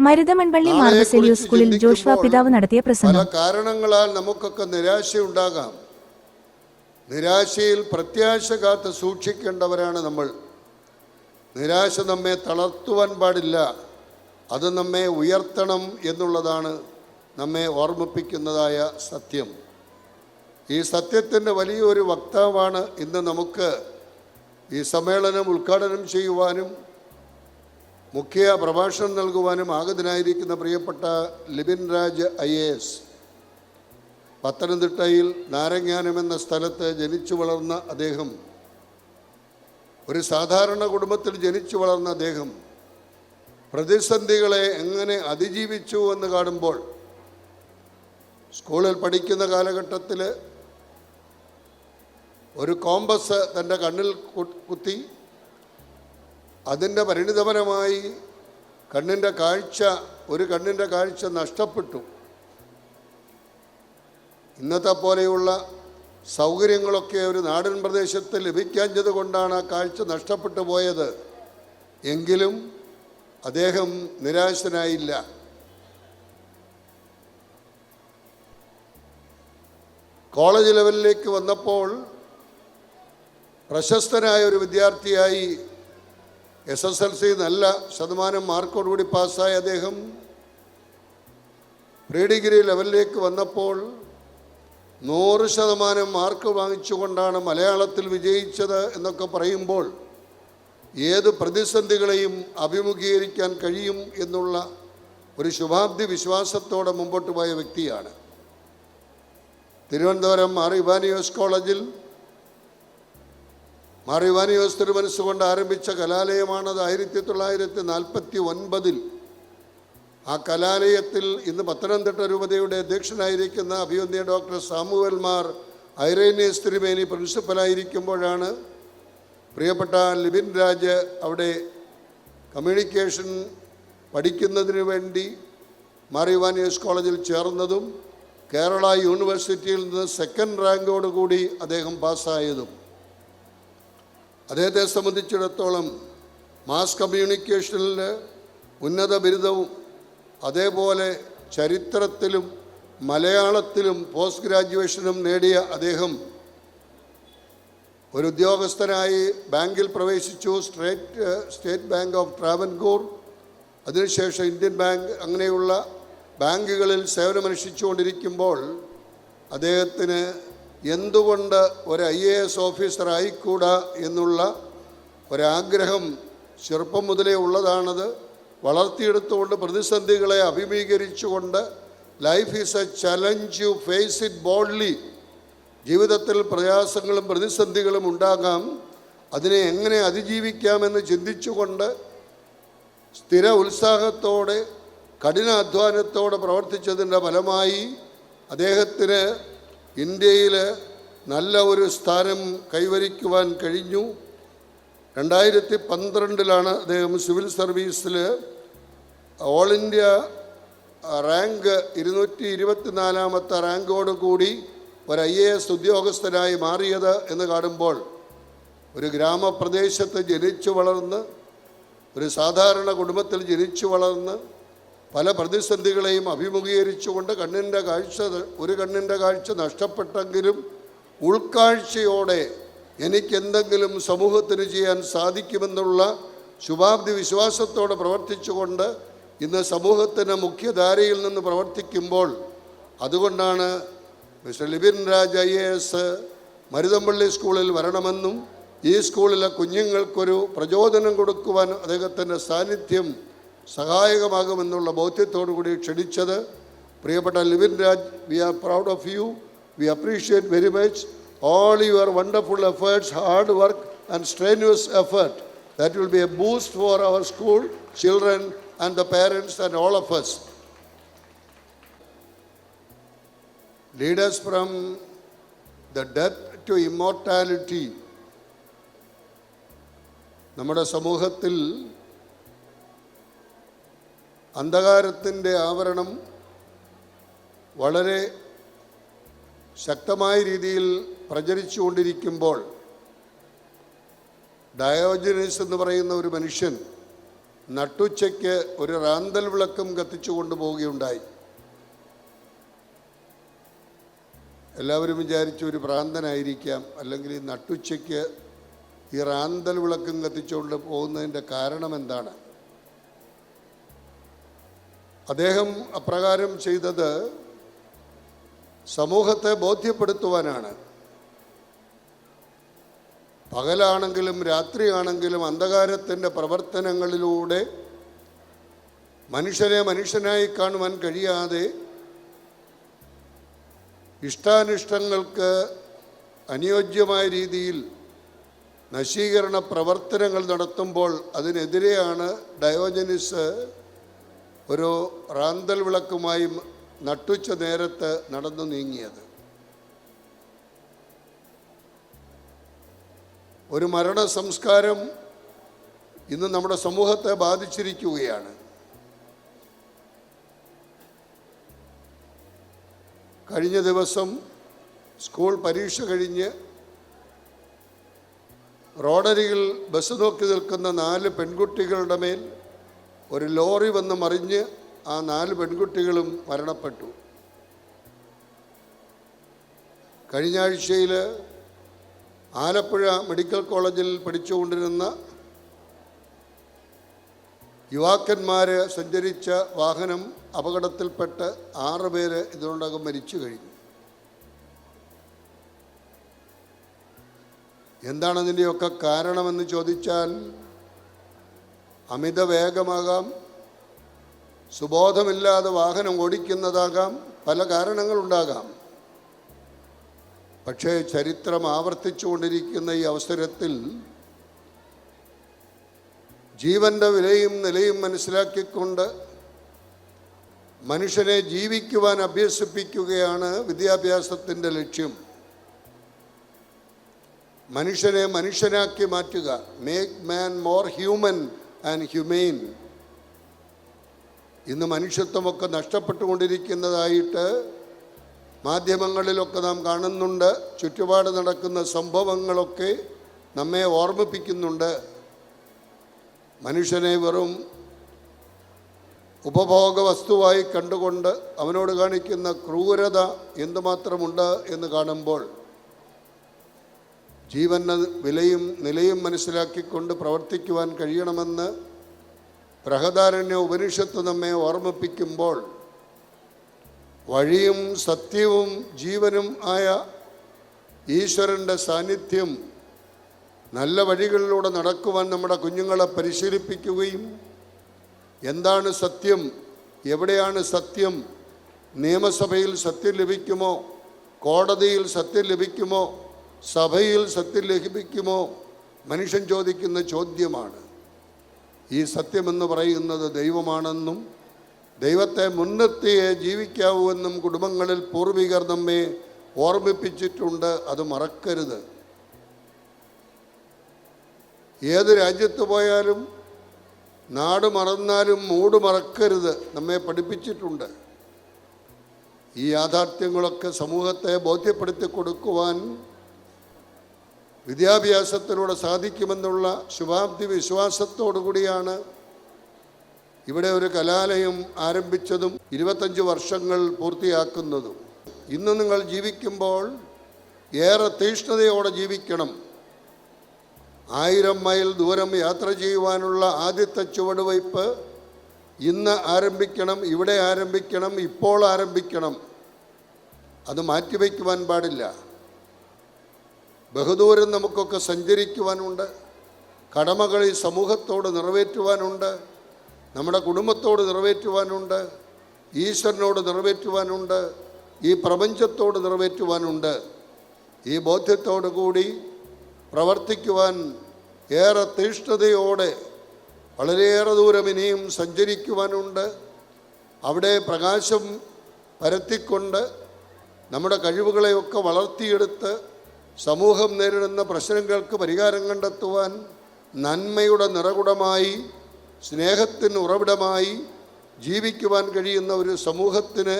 മരുതമൺപള്ളി മാർ ബസേലിയോസ് സ്കൂളിൽ ജോഷ്വ പിതാവ് നടത്തിയ പല പ്രസംഗം. കാരണങ്ങളാൽ നമുക്കൊക്കെ നിരാശയുണ്ടാകാം. നിരാശയിൽ പ്രത്യാശ കാത്ത് സൂക്ഷിക്കേണ്ടവരാണ് നമ്മൾ. നിരാശ നമ്മെ തളർത്തുവാൻ പാടില്ല, അത് നമ്മെ ഉയർത്തണം എന്നുള്ളതാണ് നമ്മെ ഓർമ്മിപ്പിക്കുന്നതായ സത്യം. ഈ സത്യത്തിൻ്റെ വലിയൊരു വക്താവാണ് ഇന്ന് നമുക്ക് ഈ സമ്മേളനം ഉദ്ഘാടനം ചെയ്യുവാനും മുഖ്യ പ്രഭാഷണം നൽകുവാനും ആഗതനായിരിക്കുന്ന പ്രിയപ്പെട്ട ലിബിൻ രാജ് IAS. പത്തനംതിട്ടയിൽ നാരങ്ങാനം എന്ന സ്ഥലത്ത് ജനിച്ചു വളർന്ന അദ്ദേഹം, ഒരു സാധാരണ കുടുംബത്തിൽ ജനിച്ചു വളർന്ന അദ്ദേഹം പ്രതിസന്ധികളെ എങ്ങനെ അതിജീവിച്ചു എന്ന് കാണുമ്പോൾ, സ്കൂളിൽ പഠിക്കുന്ന കാലഘട്ടത്തിൽ ഒരു കോമ്പസ് തൻ്റെ കണ്ണിൽ കുത്തി, അതിൻ്റെ പരിണിതഫലമായി ഒരു കണ്ണിൻ്റെ കാഴ്ച നഷ്ടപ്പെട്ടു. ഇന്നത്തെ പോലെയുള്ള സൗകര്യങ്ങളൊക്കെ ഒരു നാടൻ പ്രദേശത്ത് ലഭിക്കാഞ്ഞത് കൊണ്ടാണ് ആ കാഴ്ച നഷ്ടപ്പെട്ടു പോയത്. എങ്കിലും അദ്ദേഹം നിരാശനായില്ല. കോളേജ് ലെവലിലേക്ക് വന്നപ്പോൾ പ്രശസ്തനായ ഒരു വിദ്യാർത്ഥിയായി SSLC നല്ല ശതമാനം മാർക്കോടുകൂടി പാസ്സായ അദ്ദേഹം പ്രീ ഡിഗ്രി ലെവലിലേക്ക് വന്നപ്പോൾ 100% മാർക്ക് വാങ്ങിച്ചുകൊണ്ടാണ് മലയാളത്തിൽ വിജയിച്ചത് എന്നൊക്കെ പറയുമ്പോൾ ഏത് പ്രതിസന്ധികളെയും അഭിമുഖീകരിക്കാൻ കഴിയും എന്നുള്ള ഒരു ശുഭാപ്തി വിശ്വാസത്തോടെ മുമ്പോട്ട് പോയ വ്യക്തിയാണ്. തിരുവനന്തപുരം മാർ ഇവാനിയോസ് കോളേജിൽ മാർ ഇവാനിയോസ് തിരുമനസ്സുകൊണ്ട് ആരംഭിച്ച കലാലയമാണത്. 1949 ആ കലാലയത്തിൽ ഇന്ന് പത്തനംതിട്ട രൂപതയുടെ അധ്യക്ഷനായിരിക്കുന്ന അഭിവന്ദ്യ ഡോക്ടർ സാമുവൽ മാർ ഐറേനിയസ് തിരുമേനി പ്രിൻസിപ്പലായിരിക്കുമ്പോഴാണ് പ്രിയപ്പെട്ട ലിബിൻ രാജ് അവിടെ കമ്മ്യൂണിക്കേഷൻ പഠിക്കുന്നതിന് വേണ്ടി മാർ ഇവാനിയോസ് കോളേജിൽ ചേർന്നതും കേരള യൂണിവേഴ്സിറ്റിയിൽ നിന്ന് 2nd റാങ്കോടുകൂടി അദ്ദേഹം പാസ്സായതും. അദ്ദേഹത്തെ സംബന്ധിച്ചിടത്തോളം മാസ് കമ്മ്യൂണിക്കേഷനിൽ ഉന്നത ബിരുദവും അതേപോലെ ചരിത്രത്തിലും മലയാളത്തിലും പോസ്റ്റ് ഗ്രാജുവേഷനും നേടിയ അദ്ദേഹം ഒരു ഉദ്യോഗസ്ഥനായി ബാങ്കിൽ പ്രവേശിച്ചു. സ്റ്റേറ്റ് ബാങ്ക് ഓഫ് ട്രാവൻകൂർ, അതിനുശേഷം ഇന്ത്യൻ ബാങ്ക്, അങ്ങനെയുള്ള ബാങ്കുകളിൽ സേവനമനുഷ്ഠിച്ചുകൊണ്ടിരിക്കുമ്പോൾ അദ്ദേഹത്തിന് എന്തുകൊണ്ട് ഒരു IAS ഓഫീസർ ആയിക്കൂടാ എന്നുള്ള ഒരാഗ്രഹം ചെറുപ്പം മുതലേ ഉള്ളതാണത്. വളർത്തിയെടുത്തുകൊണ്ട് പ്രതിസന്ധികളെ അഭിമുഖീകരിച്ചുകൊണ്ട് life is a challenge, you face it boldly. ജീവിതത്തിൽ പ്രയാസങ്ങളും പ്രതിസന്ധികളും ഉണ്ടാകാം, അതിനെ എങ്ങനെ അതിജീവിക്കാമെന്ന് ചിന്തിച്ചുകൊണ്ട് സ്ഥിര ഉത്സാഹത്തോടെ കഠിനാധ്വാനത്തോടെ പ്രവർത്തിച്ചതിൻ്റെ ഫലമായി അദ്ദേഹത്തിന് ഇന്ത്യയിൽ നല്ല ഒരു സ്ഥാനം കൈവരിക്കുവാൻ കഴിഞ്ഞു. 2012 അദ്ദേഹം സിവിൽ സർവീസിൽ ഓൾ ഇന്ത്യ റാങ്ക് 224ാമത്തെ റാങ്കോടുകൂടി ഒരു IAS ഉദ്യോഗസ്ഥനായി മാറിയത് എന്ന് കാണുമ്പോൾ, ഒരു ഗ്രാമപ്രദേശത്ത് ജനിച്ചു വളർന്ന്, ഒരു സാധാരണ കുടുംബത്തിൽ ജനിച്ചു വളർന്ന് പല പ്രതിസന്ധികളെയും അഭിമുഖീകരിച്ചുകൊണ്ട് ഒരു കണ്ണിൻ്റെ കാഴ്ച നഷ്ടപ്പെട്ടെങ്കിലും ഉൾക്കാഴ്ചയോടെ എനിക്കെന്തെങ്കിലും സമൂഹത്തിന് ചെയ്യാൻ സാധിക്കുമെന്നുള്ള ശുഭാപ്തി വിശ്വാസത്തോടെ പ്രവർത്തിച്ചുകൊണ്ട് ഇന്ന് സമൂഹത്തിന് മുഖ്യധാരയിൽ നിന്ന് പ്രവർത്തിക്കുമ്പോൾ, അതുകൊണ്ടാണ് മിസ്റ്റർ ലിബിൻ രാജ് IAS മരുതമ്പള്ളി സ്കൂളിൽ വരണമെന്നും ഈ സ്കൂളിലെ കുഞ്ഞുങ്ങൾക്കൊരു പ്രചോദനം കൊടുക്കുവാൻ അദ്ദേഹത്തിൻ്റെ സാന്നിധ്യം സഹായകമാകുമെന്നുള്ള ബോധ്യത്തോടു കൂടി ക്ഷണിച്ചത്. പ്രിയപ്പെട്ട Libin Raj, we are proud of you. We appreciate very much all your wonderful efforts, hard work and strenuous effort. That will be a boost for our school children and the parents and all of us. Lead us from the death to immortality. നമ്മുടെ സമൂഹത്തിൽ അന്ധകാരത്തിൻ്റെ ആവരണം വളരെ ശക്തമായ രീതിയിൽ പ്രചരിച്ചുകൊണ്ടിരിക്കുമ്പോൾ, Diogenes എന്ന് പറയുന്ന ഒരു മനുഷ്യൻ നട്ടുച്ചയ്ക്ക് ഒരു റാന്തൽ വിളക്കും കത്തിച്ചു കൊണ്ടുപോവുകയുണ്ടായി. എല്ലാവരും വിചാരിച്ചു ഒരു ഭ്രാന്തനായിരിക്കാം, അല്ലെങ്കിൽ ഈ നട്ടുച്ചയ്ക്ക് ഈ റാന്തൽ വിളക്കും കത്തിച്ചുകൊണ്ട് പോകുന്നതിൻ്റെ കാരണം എന്താണ്? അദ്ദേഹം അപ്രകാരം ചെയ്തത് സമൂഹത്തെ ബോധ്യപ്പെടുത്തുവാനാണ്. പകലാണെങ്കിലും രാത്രിയാണെങ്കിലും അന്ധകാരത്തിൻ്റെ പ്രവർത്തനങ്ങളിലൂടെ മനുഷ്യനെ മനുഷ്യനായി കാണുവാൻ കഴിയാതെ ഇഷ്ടാനിഷ്ടങ്ങൾക്ക് അനുയോജ്യമായ രീതിയിൽ നശീകരണ പ്രവർത്തനങ്ങൾ നടത്തുമ്പോൾ അതിനെതിരെയാണ് ഡയോജനിസ് ഒരു റാന്തൽ വിളക്കുമായി നട്ടുച്ച നേരത്ത് നടന്നു നീങ്ങിയത്. ഒരു മരണ സംസ്കാരം ഇന്ന് നമ്മുടെ സമൂഹത്തെ ബാധിച്ചിരിക്കുകയാണ്. കഴിഞ്ഞ ദിവസം സ്കൂൾ പരീക്ഷ കഴിഞ്ഞ് റോഡരികിൽ ബസ് നോക്കി നിൽക്കുന്ന 4 പെൺകുട്ടികളുടെ മേൽ ഒരു ലോറി വന്ന് മറിഞ്ഞ് ആ 4 പെൺകുട്ടികളും മരണപ്പെട്ടു. കഴിഞ്ഞ ആഴ്ചയിൽ ആലപ്പുഴ മെഡിക്കൽ കോളേജിൽ പഠിച്ചുകൊണ്ടിരുന്ന യുവാക്കന്മാർ സഞ്ചരിച്ച വാഹനം അപകടത്തിൽപ്പെട്ട് 6 പേര് ഇതിനോടകം മരിച്ചു കഴിഞ്ഞു. എന്താണ് അതിൻ്റെയൊക്കെ കാരണമെന്ന് ചോദിച്ചാൽ അമിത വേഗമാകാം, സുബോധമില്ലാതെ വാഹനം ഓടിക്കുന്നതാകാം, പല കാരണങ്ങളുണ്ടാകാം. പക്ഷേ ചരിത്രം ആവർത്തിച്ചുകൊണ്ടിരിക്കുന്ന ഈ അവസരത്തിൽ ജീവൻ്റെ വിലയും നിലയും മനസ്സിലാക്കിക്കൊണ്ട് മനുഷ്യനെ ജീവിക്കുവാൻ അഭ്യസിപ്പിക്കുകയാണ് വിദ്യാഭ്യാസത്തിൻ്റെ ലക്ഷ്യം. മനുഷ്യനെ മനുഷ്യനാക്കി മാറ്റുക, make man more human and humane. ഇന്ന് മനുഷ്യത്വമൊക്കെ നഷ്ടപ്പെട്ടുകൊണ്ടിരിക്കുന്നതായിട്ട് മാധ്യമങ്ങളിലൊക്കെ നാം കാണുന്നുണ്ട്. ചുറ്റുപാട് നടക്കുന്ന സംഭവങ്ങളൊക്കെ നമ്മെ ഓർമ്മിപ്പിക്കുന്നുണ്ട്. മനുഷ്യനെ വെറും ഉപഭോഗ വസ്തുവായി കണ്ടുകൊണ്ട് അവനോട് കാണിക്കുന്ന ക്രൂരത എന്തുമാത്രമുണ്ട് എന്ന് കാണുമ്പോൾ ജീവന് വിലയും നിലയും മനസ്സിലാക്കിക്കൊണ്ട് പ്രവർത്തിക്കുവാൻ കഴിയണമെന്ന് ബൃഹദാരണ്യ ഉപനിഷത്ത് നമ്മെ ഓർമ്മിപ്പിക്കുമ്പോൾ വഴിയും സത്യവും ജീവനും ആയ ഈശ്വരൻ്റെ സാന്നിധ്യം നല്ല വഴികളിലൂടെ നടക്കുവാൻ നമ്മുടെ കുഞ്ഞുങ്ങളെ പരിശീലിപ്പിക്കുകയും എന്താണ് സത്യം, എവിടെയാണ് സത്യം, നിയമസഭയിൽ സത്യം ലഭിക്കുമോ, കോടതിയിൽ സത്യം ലഭിക്കുമോ, സഭയിൽ സത്യം ലഭിക്കുമോ, മനുഷ്യൻ ചോദിക്കുന്ന ചോദ്യമാണ്. ഈ സത്യമെന്ന് പറയുന്നത് ദൈവമാണെന്നും ദൈവത്തെ മുൻനിർത്തിയേ ജീവിക്കാവൂ എന്നും കുടുംബങ്ങളിൽ പൂർവികർ നമ്മെ ഓർമ്മിപ്പിച്ചിട്ടുണ്ട്. അത് മറക്കരുത്. ഏത് രാജ്യത്ത് പോയാലും നാട് മറന്നാലും മൂട് മറക്കരുത് നമ്മെ പഠിപ്പിച്ചിട്ടുണ്ട്. ഈ യാഥാർത്ഥ്യങ്ങളൊക്കെ സമൂഹത്തെ ബോധ്യപ്പെടുത്തി കൊടുക്കുവാൻ വിദ്യാഭ്യാസത്തിലൂടെ സാധിക്കുമെന്നുള്ള ശുഭാപ്തി വിശ്വാസത്തോടു കൂടിയാണ് ഇവിടെ ഒരു കലാലയം ആരംഭിച്ചതും 25 വർഷങ്ങൾ പൂർത്തിയാക്കുന്നതും. ഇന്ന് നിങ്ങൾ ജീവിക്കുമ്പോൾ ഏറെ തീഷ്ണതയോടെ ജീവിക്കണം. 1000 മൈൽ ദൂരം യാത്ര ചെയ്യുവാനുള്ള ആദ്യത്തെ ചുവടുവയ്പ് ഇന്ന് ആരംഭിക്കണം, ഇവിടെ ആരംഭിക്കണം, ഇപ്പോൾ ആരംഭിക്കണം. അത് മാറ്റിവെക്കുവാൻ പാടില്ല. ബഹുദൂരം നമുക്കൊക്കെ സഞ്ചരിക്കുവാനുണ്ട്. കടമകൾ ഈ സമൂഹത്തോട് നിറവേറ്റുവാനുണ്ട്, നമ്മുടെ കുടുംബത്തോട് നിറവേറ്റുവാനുണ്ട്, ഈശ്വരനോട് നിറവേറ്റുവാനുണ്ട്, ഈ പ്രപഞ്ചത്തോട് നിറവേറ്റുവാനുണ്ട്. ഈ ബോധ്യത്തോടു കൂടി പ്രവർത്തിക്കുവാൻ ഏറെ തീഷ്ണതയോടെ വളരെയേറെ ദൂരം ഇനിയും സഞ്ചരിക്കുവാനുണ്ട്. അവിടെ പ്രകാശം പരത്തിക്കൊണ്ട് നമ്മുടെ കഴിവുകളെയൊക്കെ വളർത്തിയെടുത്ത് സമൂഹം നേരിടുന്ന പ്രശ്നങ്ങൾക്ക് പരിഹാരം കണ്ടെത്തുവാൻ നന്മയുടെ നിറകുടമായി, സ്നേഹത്തിന് ഉറവിടമായി ജീവിക്കുവാൻ കഴിയുന്ന ഒരു സമൂഹത്തിന്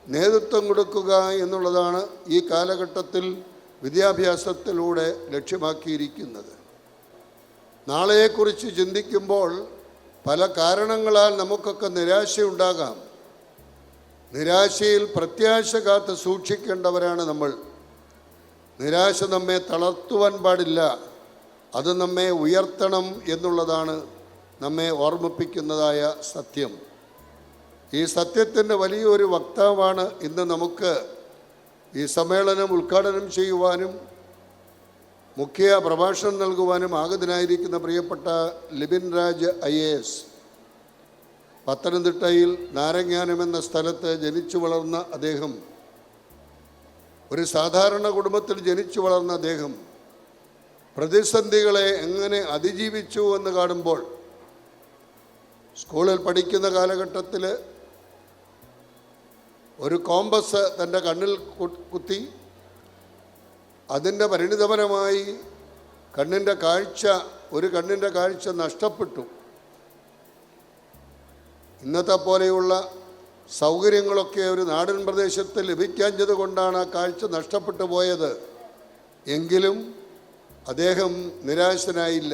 നേതൃത്വം കൊടുക്കുക എന്നുള്ളതാണ് ഈ കാലഘട്ടത്തിൽ വിദ്യാഭ്യാസത്തിലൂടെ ലക്ഷ്യമാക്കിയിരിക്കുന്നത്. നാളെയെക്കുറിച്ച് ചിന്തിക്കുമ്പോൾ പല കാരണങ്ങളാൽ നമുക്കൊക്കെ നിരാശയുണ്ടാകാം. നിരാശയിൽ പ്രത്യാശ കാത്ത് സൂക്ഷിക്കേണ്ടവരാണ് നമ്മൾ. നിരാശ നമ്മെ തളർത്തുവാൻ പാടില്ല, അത് നമ്മെ ഉയർത്തണം എന്നുള്ളതാണ് നമ്മെ ഓർമ്മിപ്പിക്കുന്നതായ സത്യം. ഈ സത്യത്തിൻ്റെ വലിയൊരു വക്താവാണ് ഇന്ന് നമുക്ക് ഈ സമ്മേളനം ഉദ്ഘാടനം ചെയ്യുവാനും മുഖ്യ പ്രഭാഷണം നൽകുവാനും ആഗതനായിരിക്കുന്ന പ്രിയപ്പെട്ട ലിബിൻ രാജ് IAS. പത്തനംതിട്ടയിൽ നാരങ്ങാനം എന്ന സ്ഥലത്ത് ജനിച്ചു വളർന്ന അദ്ദേഹം, ഒരു സാധാരണ കുടുംബത്തിൽ ജനിച്ചു വളർന്ന അദ്ദേഹം പ്രതിസന്ധികളെ എങ്ങനെ അതിജീവിച്ചു എന്ന് കാണുമ്പോൾ, സ്കൂളിൽ പഠിക്കുന്ന കാലഘട്ടത്തിൽ ഒരു കോമ്പസ് തൻ്റെ കണ്ണിൽ കുത്തി, അതിൻ്റെ പരിണിതഫലമായി ഒരു കണ്ണിൻ്റെ കാഴ്ച നഷ്ടപ്പെട്ടു. ഇന്നത്തെ പോലെയുള്ള സൗകര്യങ്ങളൊക്കെ ഒരു നാടൻ പ്രദേശത്ത് ലഭിക്കാഞ്ഞത് കൊണ്ടാണ് ആ കാഴ്ച നഷ്ടപ്പെട്ടു പോയത്. എങ്കിലും അദ്ദേഹം നിരാശനായില്ല.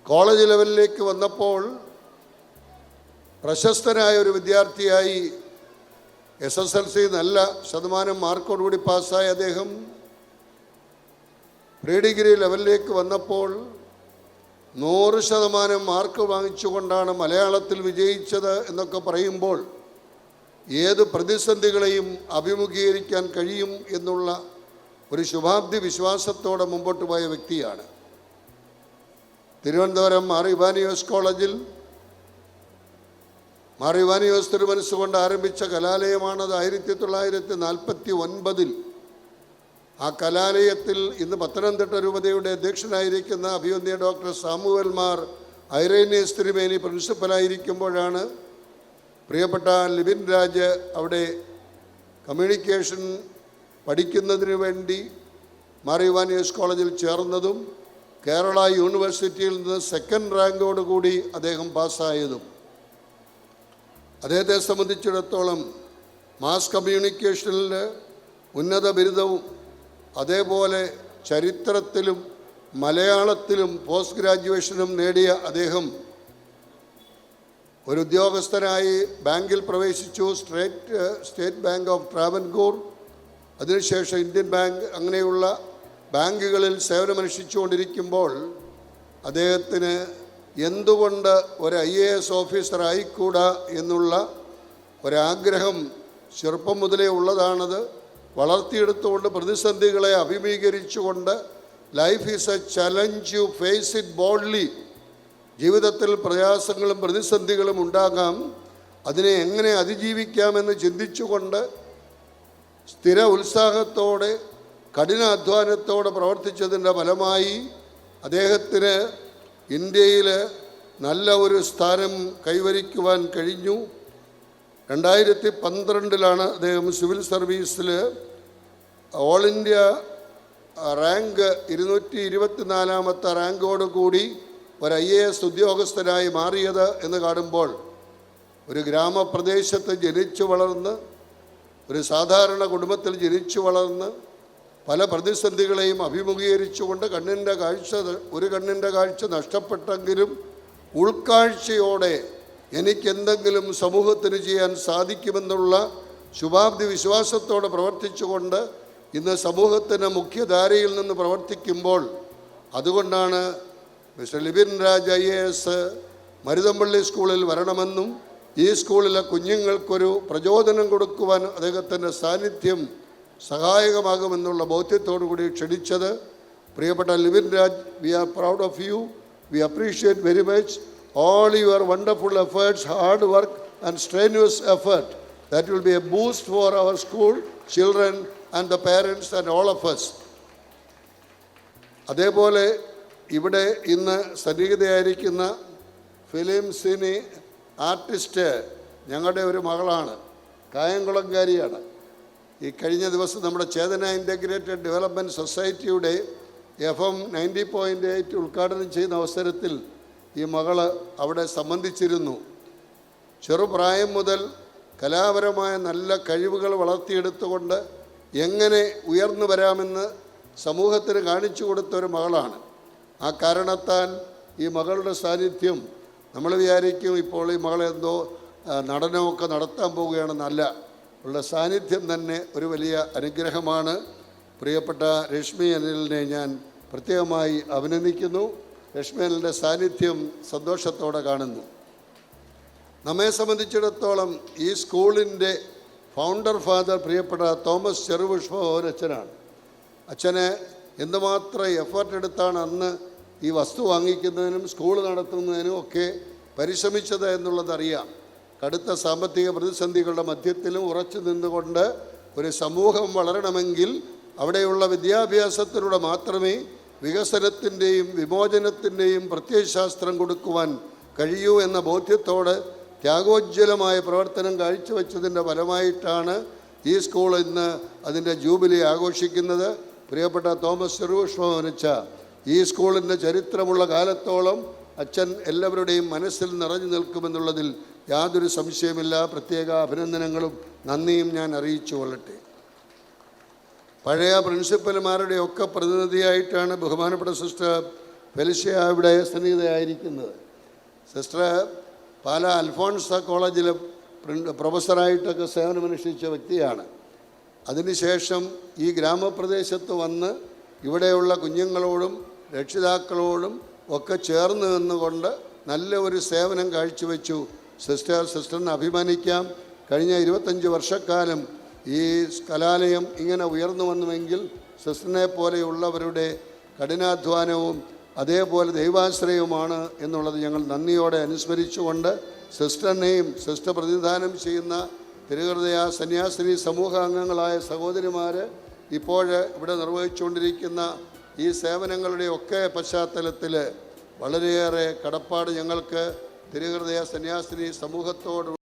കോളേജ് ലെവലിലേക്ക് വന്നപ്പോൾ പ്രശസ്തനായ ഒരു വിദ്യാർത്ഥിയായി SSLC നല്ല ശതമാനം മാർക്കോടുകൂടി പാസ്സായ അദ്ദേഹം പ്രീ ഡിഗ്രി ലെവലിലേക്ക് വന്നപ്പോൾ 100% മാർക്ക് വാങ്ങിച്ചുകൊണ്ടാണ് മലയാളത്തിൽ വിജയിച്ചത് എന്നൊക്കെ പറയുമ്പോൾ ഏത് പ്രതിസന്ധികളെയും അഭിമുഖീകരിക്കാൻ കഴിയും എന്നുള്ള ഒരു ശുഭാപ്തി വിശ്വാസത്തോടെ മുമ്പോട്ട് പോയ വ്യക്തിയാണ്. തിരുവനന്തപുരം മാർ ഇവാനിയോസ് കോളേജിൽ മാർ ഇവാനിയോസ് തിരുമനസ്സുകൊണ്ട് ആരംഭിച്ച കലാലയമാണത്. 1949 ആ കലാലയത്തിൽ ഇന്ന് പത്തനംതിട്ട രൂപതയുടെ അധ്യക്ഷനായിരിക്കുന്ന അഭിവന്ദ്യ ഡോക്ടർ സാമുവൽ മാർ ഐറേനിയസ് തിരുമേനി പ്രിൻസിപ്പലായിരിക്കുമ്പോഴാണ് പ്രിയപ്പെട്ട ലിബിൻ രാജ് അവിടെ കമ്മ്യൂണിക്കേഷൻ പഠിക്കുന്നതിന് വേണ്ടി മാർ ഇവാനിയോസ് കോളേജിൽ ചേർന്നതും കേരള യൂണിവേഴ്സിറ്റിയിൽ നിന്ന് 2nd റാങ്കോടുകൂടി അദ്ദേഹം പാസ്സായതും. അദ്ദേഹത്തെ സംബന്ധിച്ചിടത്തോളം മാസ് കമ്മ്യൂണിക്കേഷനിൽ ഉന്നത ബിരുദവും അതേപോലെ ചരിത്രത്തിലും മലയാളത്തിലും പോസ്റ്റ് ഗ്രാജുവേഷനും നേടിയ അദ്ദേഹം ഒരു ഉദ്യോഗസ്ഥനായി ബാങ്കിൽ പ്രവേശിച്ചു. സ്റ്റേറ്റ് ബാങ്ക് ഓഫ് ട്രാവൻകൂർ, അതിനുശേഷം ഇന്ത്യൻ ബാങ്ക്, അങ്ങനെയുള്ള ബാങ്കുകളിൽ സേവനമനുഷ്ഠിച്ചുകൊണ്ടിരിക്കുമ്പോൾ അദ്ദേഹത്തിന് എന്തുകൊണ്ട് ഒരു IAS ഓഫീസർ ആയിക്കൂടാ എന്നുള്ള ഒരാഗ്രഹം ചെറുപ്പം മുതലേ ഉള്ളതാണത്. വളർത്തിയെടുത്തുകൊണ്ട് പ്രതിസന്ധികളെ അഭിമുഖീകരിച്ചുകൊണ്ട് life is a challenge, you face it boldly. ജീവിതത്തിൽ പ്രയാസങ്ങളും പ്രതിസന്ധികളും ഉണ്ടാകാം, അതിനെ എങ്ങനെ അതിജീവിക്കാമെന്ന് ചിന്തിച്ചുകൊണ്ട് സ്ഥിര ഉത്സാഹത്തോടെ കഠിനാധ്വാനത്തോടെ പ്രവർത്തിച്ചതിൻ്റെ ഫലമായി അദ്ദേഹത്തിന് ഇന്ത്യയിൽ നല്ല ഒരു സ്ഥാനം കൈവരിക്കുവാൻ കഴിഞ്ഞു. 2012 അദ്ദേഹം സിവിൽ സർവീസിൽ ഓൾ ഇന്ത്യ റാങ്ക് 224 റാങ്കോടുകൂടി ഒരു IAS ഉദ്യോഗസ്ഥനായി മാറിയത് എന്ന് കാണുമ്പോൾ, ഒരു ഗ്രാമപ്രദേശത്ത് ജനിച്ചു വളർന്ന്, ഒരു സാധാരണ കുടുംബത്തിൽ ജനിച്ചു വളർന്ന് പല പ്രതിസന്ധികളെയും അഭിമുഖീകരിച്ചുകൊണ്ട് ഒരു കണ്ണിൻ്റെ കാഴ്ച നഷ്ടപ്പെട്ടെങ്കിലും ഉൾക്കാഴ്ചയോടെ എനിക്കെന്തെങ്കിലും സമൂഹത്തിന് ചെയ്യാൻ സാധിക്കുമെന്നുള്ള ശുഭാപ്തി വിശ്വാസത്തോടെ പ്രവർത്തിച്ചുകൊണ്ട് ഇന്ന് സമൂഹത്തിന് മുഖ്യധാരയിൽ നിന്ന് പ്രവർത്തിക്കുമ്പോൾ, അതുകൊണ്ടാണ് മിസ്റ്റർ ലിബിൻ രാജ് IAS മരുതമ്പള്ളി സ്കൂളിൽ വരണമെന്നും ഈ സ്കൂളിലെ കുഞ്ഞുങ്ങൾക്കൊരു പ്രചോദനം കൊടുക്കുവാൻ അദ്ദേഹത്തിൻ്റെ സാന്നിധ്യം സഹായകമാകുമെന്നുള്ള ബോധ്യത്തോടു കൂടി ക്ഷണിച്ചത്. പ്രിയപ്പെട്ട Libin Raj, we are proud of you. We appreciate very much all your wonderful efforts, hard work and strenuous effort. That will be a boost for our school children and the parents and all of us. അതേപോലെ ഇവിടെ ഇന്ന് സന്നിഹിതയായിരിക്കുന്ന film cine artist ഞങ്ങളുടെ ഒരു മകളാണ്, കായംകുളംകാരിയാണ്. ഈ കഴിഞ്ഞ ദിവസം നമ്മുടെ ചേതന ഇൻ്റഗ്രേറ്റഡ് ഡെവലപ്മെൻറ്റ് സൊസൈറ്റിയുടെ FM 90.8 ഉദ്ഘാടനം ചെയ്യുന്ന അവസരത്തിൽ ഈ മകൾ അവിടെ സംബന്ധിച്ചിരുന്നു. ചെറുപ്രായം മുതൽ കലാപരമായ നല്ല കഴിവുകൾ വളർത്തിയെടുത്തുകൊണ്ട് എങ്ങനെ ഉയർന്നു വരാമെന്ന് സമൂഹത്തിന് കാണിച്ചു കൊടുത്ത ഒരു മകളാണ്. ആ കാരണത്താൽ ഈ മകളുടെ സാന്നിധ്യം നമ്മൾ വിചാരിക്കും ഇപ്പോൾ ഈ മകളെന്തോ നടനമൊക്കെ നടത്താൻ പോവുകയാണെന്നല്ല, ഉള്ള സാന്നിധ്യം തന്നെ ഒരു വലിയ അനുഗ്രഹമാണ്. പ്രിയപ്പെട്ട രശ്മി അനിലിനെ ഞാൻ പ്രത്യേകമായി അഭിനന്ദിക്കുന്നു. രശ്മി അനിലിൻ്റെ സാന്നിധ്യം സന്തോഷത്തോടെ കാണുന്നു. നമ്മെ സംബന്ധിച്ചിടത്തോളം ഈ സ്കൂളിൻ്റെ ഫൗണ്ടർ ഫാദർ പ്രിയപ്പെട്ട തോമസ് ചെറുപുഷ്പഭവനച്ഛനാണ്. അച്ഛന് എന്തുമാത്രം എഫേർട്ട് എടുത്താണ് അന്ന് ഈ വസ്തു വാങ്ങിക്കുന്നതിനും സ്കൂൾ നടത്തുന്നതിനും ഒക്കെ പരിശ്രമിച്ചത് എന്നുള്ളതറിയാം. കടുത്ത സാമ്പത്തിക പ്രതിസന്ധികളുടെ മധ്യത്തിലും ഉറച്ചു നിന്നുകൊണ്ട് ഒരു സമൂഹം വളരണമെങ്കിൽ അവിടെയുള്ള വിദ്യാഭ്യാസത്തിലൂടെ മാത്രമേ വികസനത്തിൻ്റെയും വിമോചനത്തിൻ്റെയും പ്രത്യയശാസ്ത്രം കൊടുക്കുവാൻ കഴിയൂ എന്ന ബോധ്യത്തോട് ത്യാഗോജ്വലമായ പ്രവർത്തനം കാഴ്ചവെച്ചതിൻ്റെ ഫലമായിട്ടാണ് ഈ സ്കൂൾ ഇന്ന് അതിൻ്റെ ജൂബിലി ആഘോഷിക്കുന്നത്. പ്രിയപ്പെട്ട തോമസ് ചെറുപുഷ്പഭവനച്ഛ, ഈ സ്കൂളിൻ്റെ ചരിത്രമുള്ള കാലത്തോളം അച്ഛൻ എല്ലാവരുടെയും മനസ്സിൽ നിറഞ്ഞു നിൽക്കുമെന്നുള്ളതിൽ യാതൊരു സംശയമില്ല. പ്രത്യേക അഭിനന്ദനങ്ങളും നന്ദിയും ഞാൻ അറിയിച്ചു കൊള്ളട്ടെ. പഴയ പ്രിൻസിപ്പൽമാരുടെയൊക്കെ പ്രതിനിധിയായിട്ടാണ് ബഹുമാനപ്പെട്ട സിസ്റ്റർ ഫെലിഷ്യ ഇവിടെ സന്നിഹിതയായിരിക്കുന്നത്. സിസ്റ്റർ പാലാ അൽഫോൺസ കോളേജിലെ പ്രൊഫസറായിട്ടൊക്കെ സേവനമനുഷ്ഠിച്ച വ്യക്തിയാണ്. അതിനുശേഷം ഈ ഗ്രാമപ്രദേശത്ത് വന്ന് ഇവിടെയുള്ള കുഞ്ഞുങ്ങളോടും രക്ഷിതാക്കളോടും ഒക്കെ ചേർന്ന് നിന്നുകൊണ്ട് നല്ല ഒരു സേവനം കാഴ്ചവെച്ചു. സിസ്റ്ററിന് അഭിമാനിക്കാം. കഴിഞ്ഞ 25 വർഷക്കാലം ഈ കലാലയം ഇങ്ങനെ ഉയർന്നു വന്നുവെങ്കിൽ സിസ്റ്ററിനെ പോലെയുള്ളവരുടെ കഠിനാധ്വാനവും അതേപോലെ ദൈവാശ്രയവുമാണ് എന്നുള്ളത് ഞങ്ങൾ നന്ദിയോടെ അനുസ്മരിച്ചുകൊണ്ട് സിസ്റ്ററിനെയും സിസ്റ്റർ പ്രതിനിധാനം ചെയ്യുന്ന തിരുഹൃദയ സന്യാസിനി സമൂഹാംഗങ്ങളായ സഹോദരിമാർ ഇപ്പോൾ ഇവിടെ നിർവഹിച്ചുകൊണ്ടിരിക്കുന്ന ഈ സേവനങ്ങളുടെയൊക്കെ പശ്ചാത്തലത്തിൽ വളരെയേറെ കടപ്പാട് ഞങ്ങൾക്ക് തിരുഹൃദയ സന്യാസിനി സമൂഹത്തോട്